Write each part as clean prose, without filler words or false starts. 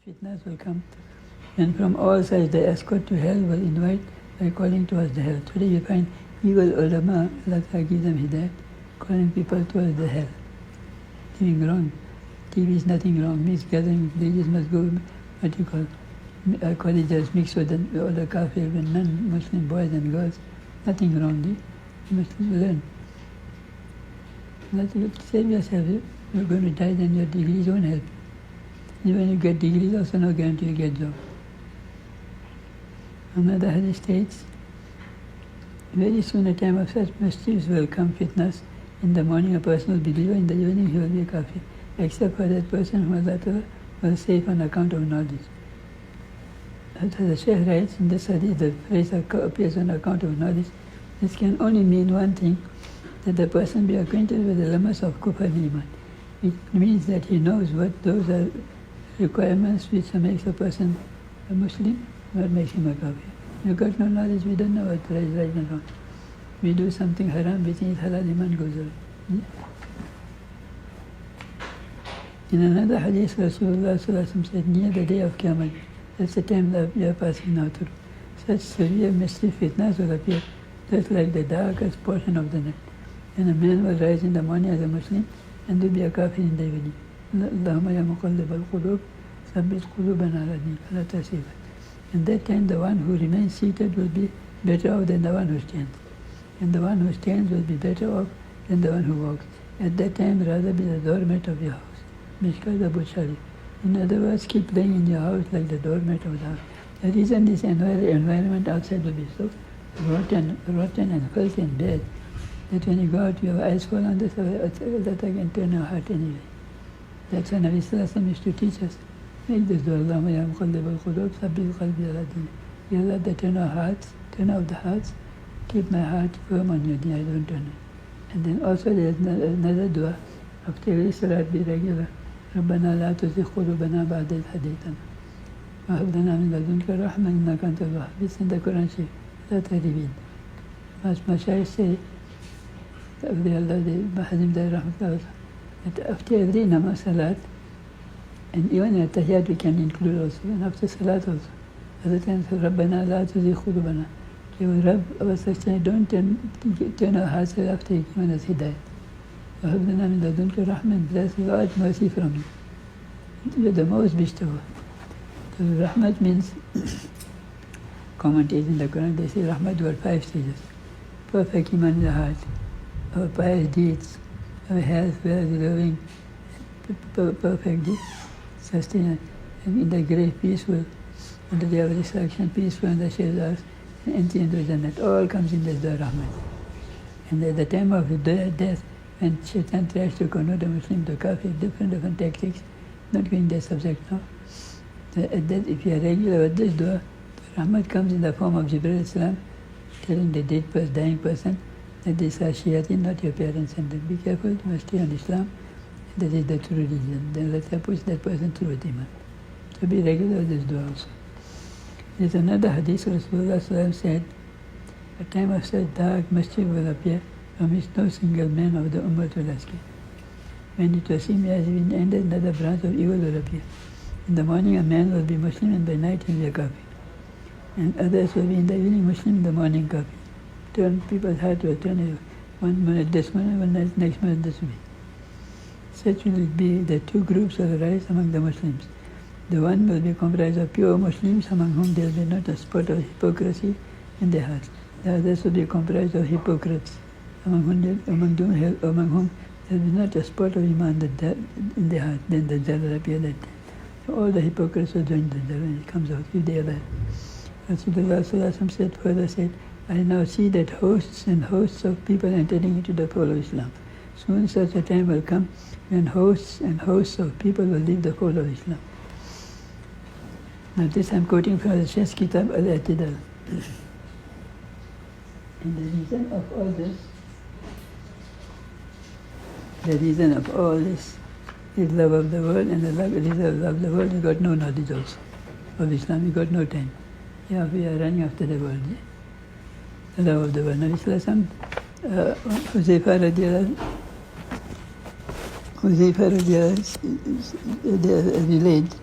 fitnas will come, and from all sides the escort to hell will invite by calling towards the hell. Today you find evil ulama, Allah give them hidayat, calling people towards the hell. Doing wrong. TV is nothing wrong. Mixed gathering, they just must go, what you call, colleges mixed with all the kafir and non-Muslim boys and girls. Nothing wrong. You must learn. Nothing, save yourself. You're going to die, then your degrees won't help. Even when you get degrees, also no guarantee you get job. Another hadith states, very soon a time of such mischiefs will come, fitnas. In the morning a person will be believer, in the evening he will be a kafir, except for that person whom Allah will save on account of knowledge. As the Shaykh writes in this hadith, the phrase appears on account of knowledge. This can only mean one thing, that the person be acquainted with the limits of kufr and iman. It means that he knows what those are requirements which makes a person a Muslim, what makes him a kafir. We got no knowledge, we don't know what is right and wrong. We do something haram, we think it's halal, iman goes away. In another hadith, Rasulullah said, near the day of Qiyamah, that's the time that we are passing now through, such severe mischief fitnas will appear, just like the darkest portion of the night. And a man will rise in the morning as a Muslim, and will be a kafir in the evening. Allahumma ya muqallib al-qulub, thabbit qulubana ala din, ala tasifat. And that time the one who remains seated will be better off than the one who stands. And the one who stands will be better off than the one who walks. At that time, rather be the doormat of your house. Mishkat Abu Sharif. In other words, keep playing in your house like the doormat of the house. The reason this environment outside will be so rotten and filthy and bad, that when you go out, your eyes fall on this, that I can turn your heart anyway. That's what Nabi Sallallahu Alaihi Wasallam used to teach us. Make this dua, Allahumma ya muqallib al-qulub, thabbit qalbi ala din. Ya Allah, that turn off the hearts, keep my heart firm on your deen, I don't turn it. And then also there's another dua, after every salat be regular. ربنا لا تزغ قلوبنا بعد إذ هديتنا وهب لنا من لدنك رحمة إنك أنت الوهاب. It's in the Quran Sharif, لا تهربين. Mashayikh say, that after every namaz salat, and even at tahiyat we can include also, and after salat also. Other times, ربنا لا تزغ قلوبنا. Rabb, our Sayyid, don't turn our hearts after you've given us hidayat. وَهَبْ لَنَا مِنْ لَدُنْكَ رَحْمَةً. Bless Lord, mercy from you. You're the most bestower. So rahmat means, commentators in the Quran, they say rahmat were 5 stages. Perfect iman in the heart, our pious deeds, our health, well-living, perfect sustenance, and in the grave peaceful, on the day of resurrection, peaceful in the shades, and entry into Jannat. All comes in this dua rahmat. And at the time of death, when Shaitan tries to convert a Muslim to kafir, different tactics, not going that subject now. If you are regular with this dua, rahmat comes in the form of Jibreel Islam, telling the dying person that these are shayateen, not your parents, and then be careful, you must stay on Islam, that is the true religion. Then let her push that person through with iman. So be regular with this dua also. There's another hadith, Rasulullah said, a time of such dark mischief will appear, from which no single man of the Ummah will escape. When it was seen as if ended, another branch of evil will appear. In the morning a man will be Muslim, and by night he will be a kafir. And others will be in the evening Muslim, in the morning kafir. People's heart will turn 1 minute this minute, 1 minute next minute this way. Such will it be that 2 groups will arise among the Muslims. The one will be comprised of pure Muslims, among whom there will be not a spot of hypocrisy in their hearts. The others will be comprised of hypocrites, among whom there will be not a spot of iman in their heart. Then the Dajjal will appear that time. So all the hypocrites will join the Dajjal when it comes out, if they are alive. Rasulullah further said, I now see that hosts and hosts of people entering into the fold of Islam. Soon such a time will come when hosts and hosts of people will leave the fold of Islam. Now this I'm quoting from the Sheikh's Kitab Al-I'tidal. And the reason of all this is love of the world, and the reason of love of the world, you got no knowledge also of Islam, you got no time. Yeah, we are running after the world. Yeah? The love of the world. Nabi Sallallahu Alaihi Wasallam, Huzaifa relayed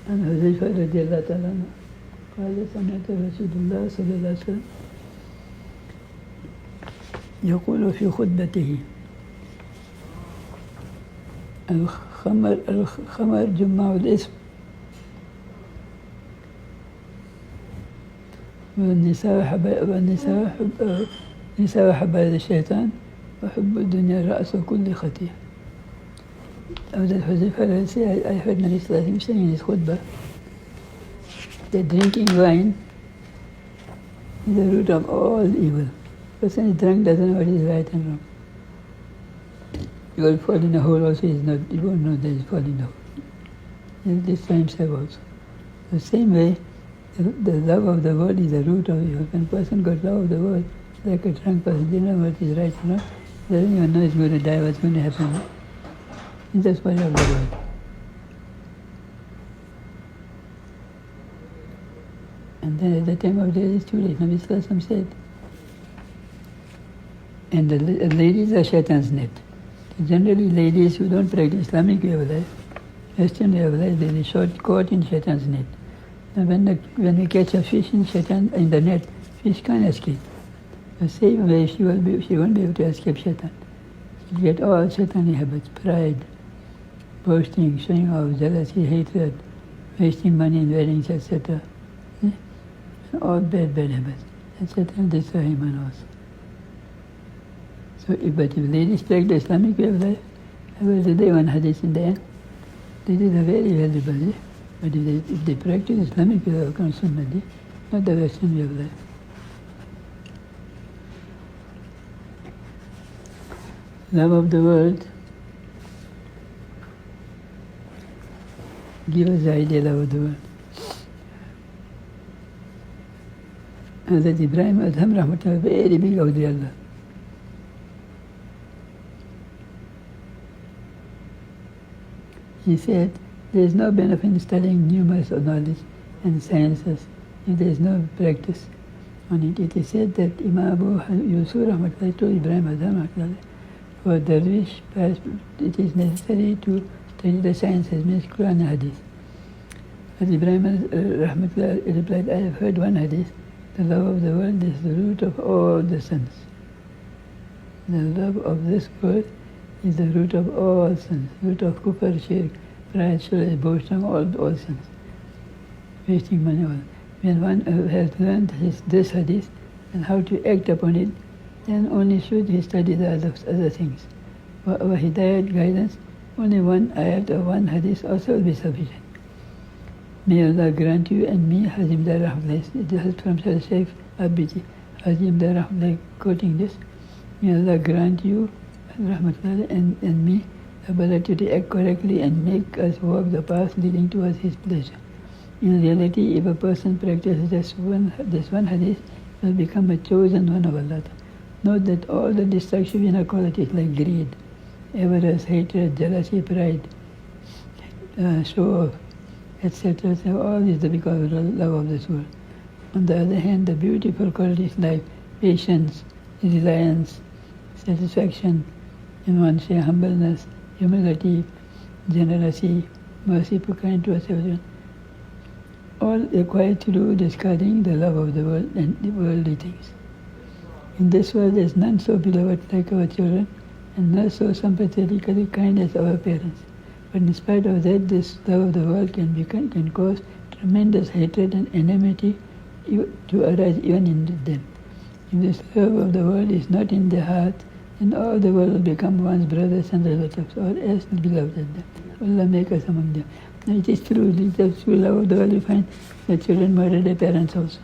عن حذيفة رضي الله تعالى عنه قال سمعت رسول الله صلى الله عليه وسلم يقول في خطبته الخمر جمع الاسم والنساء حبائل الشيطان وحب الدنيا رأس كل خطيئة. Hadhrat Hajee I heard Nabi Sallallahu Alaihi Wasallam saying in his khutbah that drinking wine is the root of all evil. The person is drunk doesn't know what is right and wrong. You will fall in a hole also, you won't know that you fall in a hole. He'll destroy himself also. The same way, the love of the world is the root of evil. When a person got love of the world, like a drunk person, they know what is right and wrong, they don't even know it's going to die, what's going to happen. It's just part of the world. And then at the time of death, it's too late. Nabi Sallallahu Alaihi Wasallam said, and the ladies are shaitan's net. Generally, ladies who don't practice Islamic way of life, Western way of life, they are caught in shaitan's net. Now when we catch a fish in the net, fish can't escape. The same way she won't be able to escape shaitan. She'll get all shaitani habits, pride, boasting, showing off, jealousy, hatred, wasting money in weddings, etc. All bad habits. And Satan destroy him and us. So, but if ladies practice Islamic way of life, I will today one hadith in the end. This is a very valuable. But if they practice Islamic way of Sunnah, not the Western way of life. Love of the world. Give us the idea of the world. Hadhrat Ibrahim Adham Rahmatullah, very big awliya. He said, there is no benefit in studying numerous knowledge and sciences if there is no practice on it. It is said that Imam Abu Yusuf Rahmatullah told Ibrahim Adham Rahmatullah, for Darwish, it is necessary to study the sciences, means Quran and Hadith. As Ibrahim Rahmatullah replied, I have heard one Hadith, the love of the world is the root of all the sins. The love of this world is the root of all sins, root of kufr, shirk, pride, shirk, boasting, all sins. Wasting money, all. When one has learned this hadith and how to act upon it, then only should he study the other things. For our hidayat guidance, only one ayat or one hadith also will be sufficient. May Allah grant you and me, Hazim Dar Rahmatullah, this is from Shaykh Abiji, Hazim Dar Rahmatullah quoting this. May Allah grant you, Rahmatullah, and me, the ability to act correctly and make us walk the path leading towards His pleasure. In reality, if a person practices this one hadith, he will become a chosen one of Allah. Note that all the destructive inner qualities like greed, avarice, hatred, jealousy, pride, show off, etc., all is because of the love of this world. On the other hand, the beautiful qualities like patience, reliance, satisfaction, in one say humbleness, humility, generosity, merciful, kind to us everyone, all required to do discarding the love of the world and the worldly things. In this world, there is none so beloved like our children, and none so sympathetically kind as our parents. But in spite of that, this love of the world can cause tremendous hatred and enmity to arise even in them. If this love of the world is not in their heart, then all the world will become one's brothers and relatives, or else beloved of them. Allah make us among them. Now it is true, the true love of the world, you find the children murder their parents also.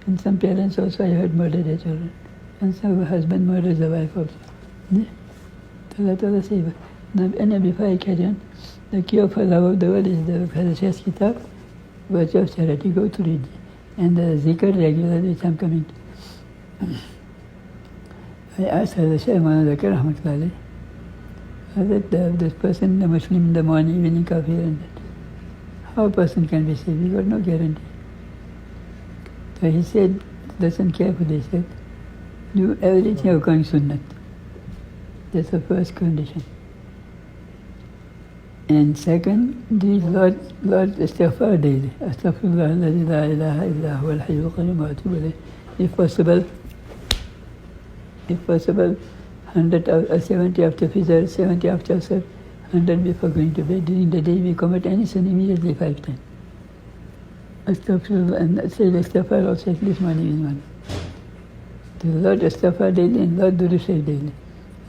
And some parents also, I heard, murder their children. And some husband murders the wife also. Allah Ta'ala save us. Now, before I carry on, the cure for love of the world is the Hadhrat Kitab, Virtue of Charity, go to read. And the zikr regularly, which I'm coming to. I asked Hadhrat Shaykh Muhammad Zakir Rahmatullah that this person, the Muslim in the morning, evening, kafir, and that. How a person can be saved? He got no guarantee. So he said, listen carefully, he said, do everything according to Sunnat. That's the first condition. And second, do Lord istighfar daily. Astaghfirullah alladhi la ilaha illa huwa al-hayyul qayyum wa atubu ilayh. If possible, 70 after Fajr, 70 after Asr, 100 before going to bed. During the day, we commit any sin immediately 5 times. Astaghfirullah, and say istighfar also at least morning and morning. Do Lord istighfar daily and Lord Durud Sharif daily.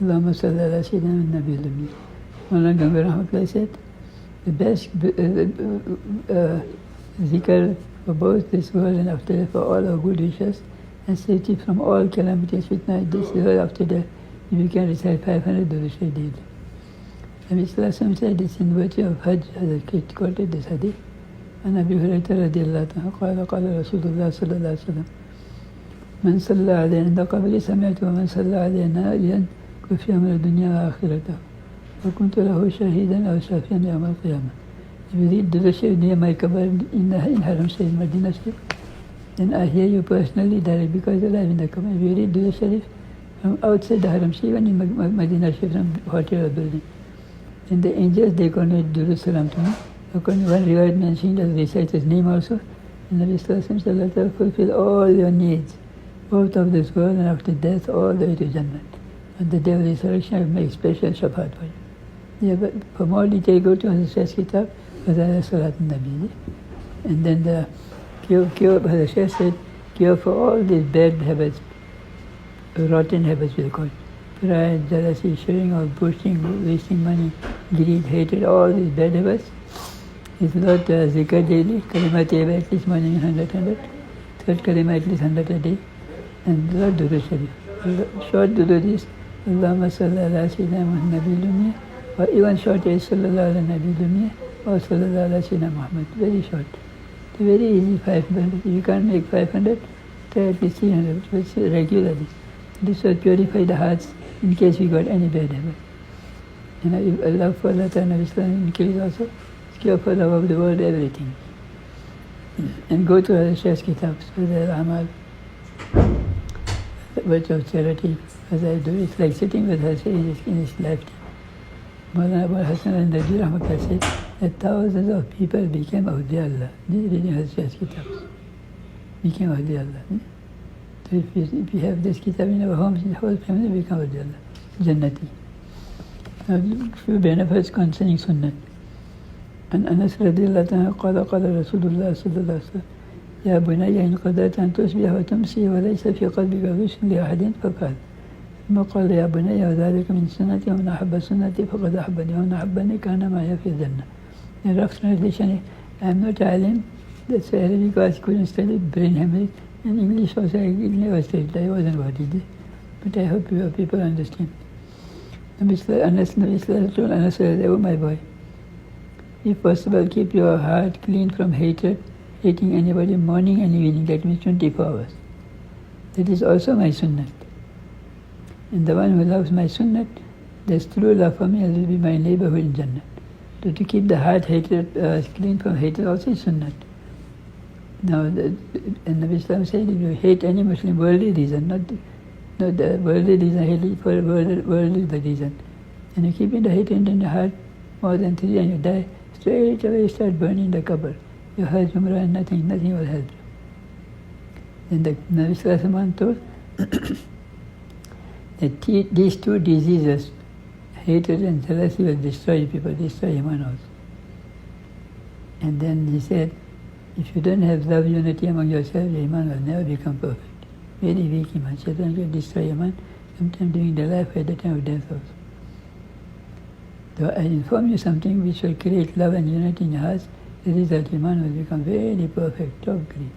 Allahumma salli ala sayyidina Nabi al-Ummi. Maulana Gambhir Rahmatullah said, the best zikr for both this world and after for all our good wishes and safety from all calamities, fitna, this world after death, if you can recite 500 Durud Sharif daily. Nabi Sallallahu Alaihi Wasallam said it's in virtue of Hajj, Hazrat quoted this hadith. And Abi Hurairah radiallahu anhu قال قال رسول الله صلى الله عليه وسلم من صلى عليه عند قبري سمعت ومن صلى عليه نائيا كفي من الدنيا وآخرته وكنت له شهيدا أو شافيا يوم القيامة. If you read the Sharif near my qabr in Haram Sharif, Medina Sharif, then I hear you personally direct because you're alive in the qabr. If you read the Sharif from outside the Haram Sharif and in Medina Sharif from hotel or building, then the angels, they convey Durud Salam to me. One riwayat mentioning that recite his name also. And Nabi Sallallahu Alaihi Wasallam said, fulfill all your needs, both of this world and after death, all the way to Jannah. On the day of resurrection, I will make special shafaat for you. Yeah, but for more detail, go to Hazrat Kitab, Fadail Salat Nabi. And then the cure, Hazrat Shaykh said, cure for all these bad habits, rotten habits we'll call it. Pride, jealousy, sharing of boasting, wasting money, greed, hatred, all these bad habits. Is Lord zikr daily, kalima tayyiba at least morning 100, third kalima at least 100 a day, and Lord Durud Sharif. Short Durud is Allahumma salli ala sayyidina Muhammad Nabi al or even short is sallallahu ala Nabi al or sallallahu ala sayyidina Muhammad. Very short. It's very easy 500. If you can't make 500, try at least 300, which regularly. This will purify the hearts in case we got any bad habit. And Allah for Allah and Islam increase also. Cure for love of the world, everything. And go to Hazrat Shaykh's kitabs, for the Amal, words of charity, as I do. It's like sitting with Hazrat in his lifetime. Maulana Abu Hassan and Nadir Rahmatullah said that thousands of people became Awliya Allah, reading Hazrat Shaykh's kitabs. Became Awliya Allah. So if you have this kitab in our homes, the whole family become Awliya Allah, Jannati. Now, few benefits concerning Sunnah. عن أنس رضي الله عنه قال قال رسول الله صلى الله عليه وسلم يا بني إن قدرت أن تصبح وتمسي وليس في قلبك غش لأحد فافعل. ثم قال يا بني وذلك من سنتي ومن أحب سنتي فقد أحبني ومن أحبني كان معي في الجنة. In rough translation, I am not alim, that's why Arabic I couldn't study, brain hemorrhage, and English also I never studied, I wasn't worried. But I hope people understand. Anas told Anas, oh my boy, if possible, keep your heart clean from hatred, hating anybody morning and evening, that means 24 hours. That is also my sunnah. And the one who loves my sunnah, that's true love for me, will be my neighborhood in Jannah. So to keep the heart hatred, clean from hatred also is sunnah. Now, and Nabi Islam said, if you hate any Muslim, worldly reason, not the worldly reason, hate for worldly the reason. And you keep the hatred in the heart more than 3 and you die, straight away start burning the qabr. Your Hajj, Umrah and nothing will help you. Then the Nabi Sallallahu told that these two diseases, hatred and jealousy, will destroy people, destroy Iman also. And then he said, if you don't have love, unity among yourselves, your Iman will never become perfect. Very weak Iman. Shaitan will destroy Iman, sometimes during the life, at the time of death also. So I inform you something which will create love and unity in your hearts, the result Iman will become very perfect, top grade.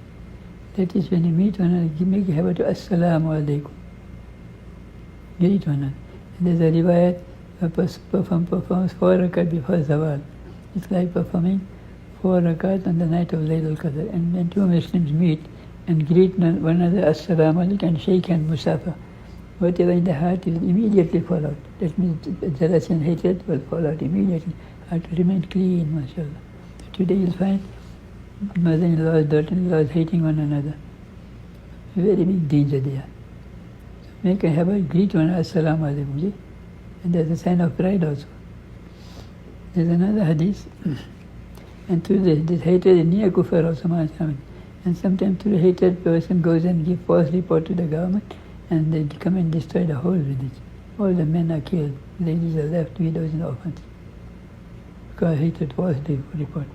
That is when you meet one another, make a habit of Assalamu alaikum. Greet one another. There's a riwayat, a person performs 4 rakat before Zawal. It's like performing 4 rakat on the night of Laylatul Qadr. And when two Muslims meet and greet one another, Assalamu alaikum, and shake hand, musafa. Whatever in the heart will immediately fall out. That means jealousy and hatred will fall out immediately. Heart will remain clean, mashallah. So today you'll find mother-in-laws, daughter-in-laws hating one another. Very big danger there. So make a habit, greet one another, Assalamu alaikum. And that's a sign of pride also. There's another hadith, and through this hatred is near kufr also, and sometimes through hatred person goes and gives false report to the government, and they come and destroy the whole village. All the men are killed, ladies are left, widows and orphans, because hatred false report.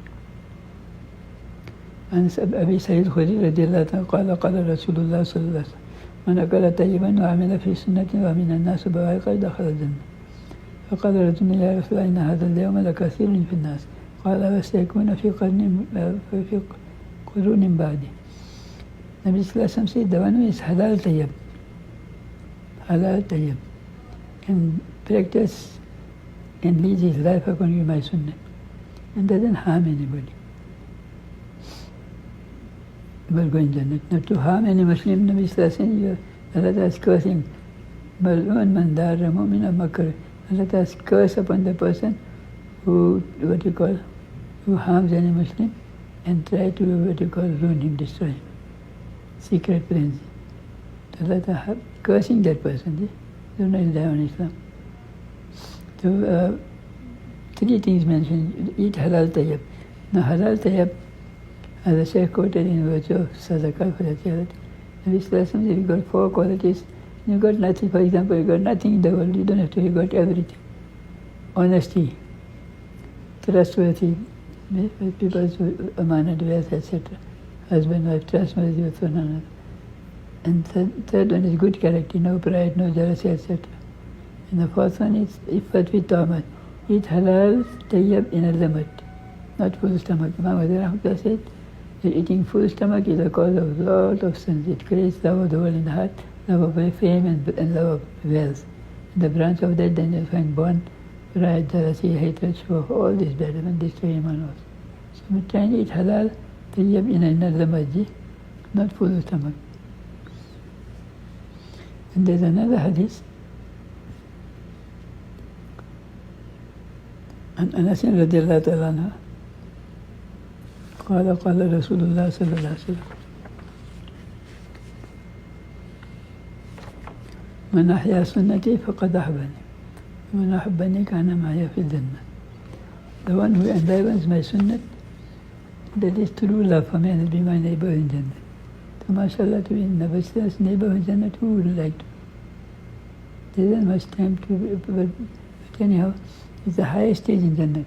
عن أبي سعيد الخدري رضي الله عنه قال قال رسول الله صلى الله عليه وسلم من أكل طيبا وعمل في سنة ومن الناس بوائق دخل الجنة. فقال رجل يا رسول الله إن هذا اليوم لكثير في الناس قال وسيكون في قرون بعدي. Nabi Sallallahu Alaihi Wasallam said the one who is halal tayyib, and practice and leads his life according to my sunnah and doesn't harm anybody, will go in Jannah. Not to harm any Muslim, Nabi Sallallahu Alaihi Wasallam, Allah is cursing, Mal'un man darra mu'mina makar. Allah is curse upon the person who, who harms any Muslim and try to, ruin him, destroy him. Secret frenzy. Allah cursing that person. Do not die on Islam. So, three things mentioned. Eat halal tayyib. Now halal tayyib, as the Shaykh quoted in virtue of sadaqah for the charity. Nabi Sallallahu Alaihi Wasallam, if you got four qualities, you got nothing, for example, you got nothing in the world, you don't have to, you got everything. Honesty, trustworthy, people's amanat, wealth, etc. Husband, wife, trustworthy with one another. And third one is good character, no pride, no jealousy, etc. And the fourth one is ifat with ta'amat. Eat halal, tayyib, in al-zamat, not full stomach. Imam Hadhrat said that eating full stomach is a cause of a lot of sins. It creates love of the world in the heart, love of fame and love of wealth. And the branch of that, then you find born pride, jealousy, hatred, show, all this bad and destroy iman also. So we try to eat halal, tayyib in another masjid, not full stomach. And there's another hadith. عن أنس رضي الله تعالى عنه قال قال رسول الله صلى الله عليه وسلم من أحيا سنتي فقد أحبني ومن أحبني كان معي في الجنة. The one who enlivens my sunnah, that is true love for me and will be my neighbor in Jannah. So mashallah, to be in the Nabi's neighbor in Jannah, who would like to? There isn't much time to, but anyhow, it's the highest stage in Jannah.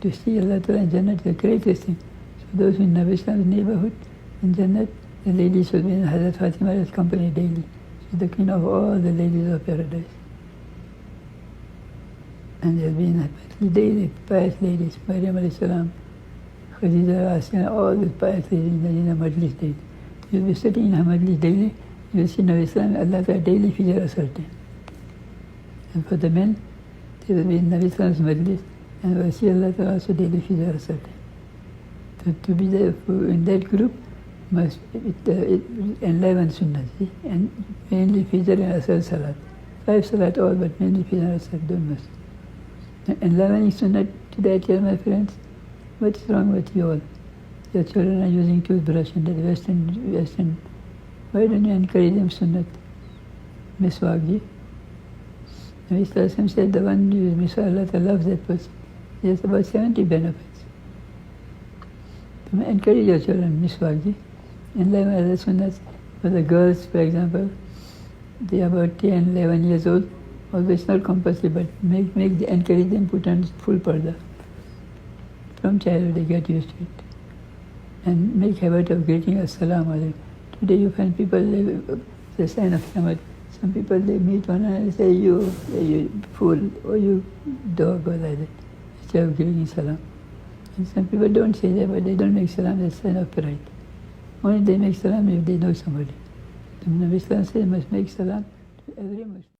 To see Allah Ta'ala in Jannah is the greatest thing. So those in Nabi's neighborhood in Jannah, the ladies will be in Hadhrat Fatima's company daily. She's the queen of all the ladies of paradise. And they'll be in the daily pious ladies, Maryam alayhi salam, Khadija, Asya, all the pious ladies in the majlis daily. You'll be sitting in her majlis daily, you'll see Nabi Islam, Allah Ta'ala daily figure asserted. And for the men, they will be in Nabi Islam's majlis, and will see Allah Ta'ala also daily figure asserted. To be there in that group, must enliven sunnah, see? And mainly fijr and asr salat. 5 salat all, but mainly fijr and asr, don't miss. Enlivening sunnah to that year, my friends, what's wrong with you all? Your children are using toothbrush in the Western. Why don't you encourage them sunnah? Miswak, ji. Nabi Sallallahu Alaihi Wasallam said the one who uses miswak, Allah loves that person. He has about 70 benefits. So encourage your children, miswak, ji. Enliven other sunnahs. For the girls, for example, they are about 10, 11 years old. Although it's not compulsory, but encourage them put on full parda. From childhood they get used to it. And make habit of greeting Assalamu alaikum. Today you find people, it's a sign of Qiyamah. Some people, they meet one another and say, you fool, or you dog, or like that, instead of giving salam. And some people don't say that, but they don't make salam, that's a sign of pride. Only they make salam if they know somebody. The Nabi Sallallahu Alaihi Wasallam must make salam to every Muslim.